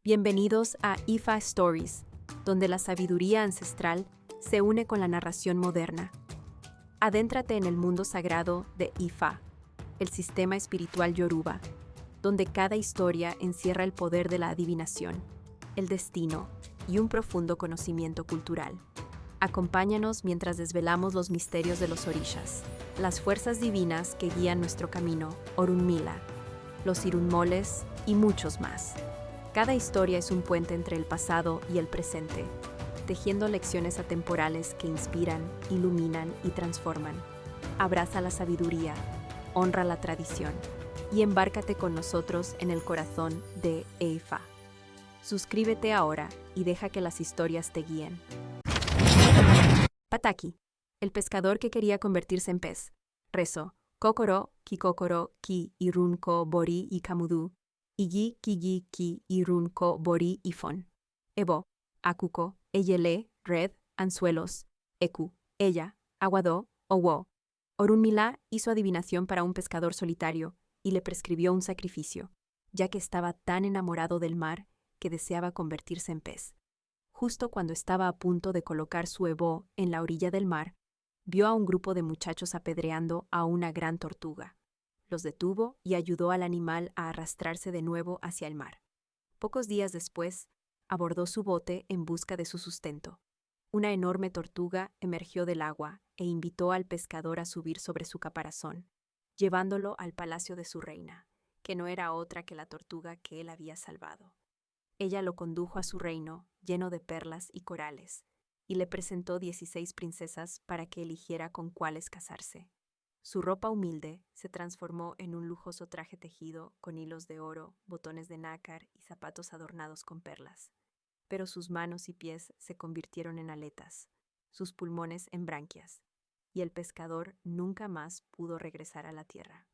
Bienvenidos a Ifa Stories, donde la sabiduría ancestral se une con la narración moderna. Adéntrate en el mundo sagrado de Ifa, el sistema espiritual yoruba, donde cada historia encierra el poder de la adivinación, el destino y un profundo conocimiento cultural. Acompáñanos mientras desvelamos los misterios de los orishas, las fuerzas divinas que guían nuestro camino, Orunmila, los irunmoles y muchos más. Cada historia es un puente entre el pasado y el presente, tejiendo lecciones atemporales que inspiran, iluminan y transforman. Abraza la sabiduría, honra la tradición y embárcate con nosotros en el corazón de Ifa. Suscríbete ahora y deja que las historias te guíen. Pataki, el pescador que quería convertirse en pez. Rezo, Kokoro, Kikokoro, Ki, Irunko, Bori y Kamudu. Igi, Kigi, Ki, Irunko, Bori y Fon. Ebo, Akuko, Eyele, Red, Anzuelos, Eku, Ella, Aguado, Owo. Orunmila hizo adivinación para un pescador solitario y le prescribió un sacrificio, ya que estaba tan enamorado del mar que deseaba convertirse en pez. Justo cuando estaba a punto de colocar su ebo en la orilla del mar, vio a un grupo de muchachos apedreando a una gran tortuga. Los detuvo y ayudó al animal a arrastrarse de nuevo hacia el mar. Pocos días después, abordó su bote en busca de su sustento. Una enorme tortuga emergió del agua e invitó al pescador a subir sobre su caparazón, llevándolo al palacio de su reina, que no era otra que la tortuga que él había salvado. Ella lo condujo a su reino, lleno de perlas y corales, y le presentó 16 princesas para que eligiera con cuáles casarse. Su ropa humilde se transformó en un lujoso traje tejido con hilos de oro, botones de nácar y zapatos adornados con perlas. Pero sus manos y pies se convirtieron en aletas, sus pulmones en branquias, y el pescador nunca más pudo regresar a la tierra.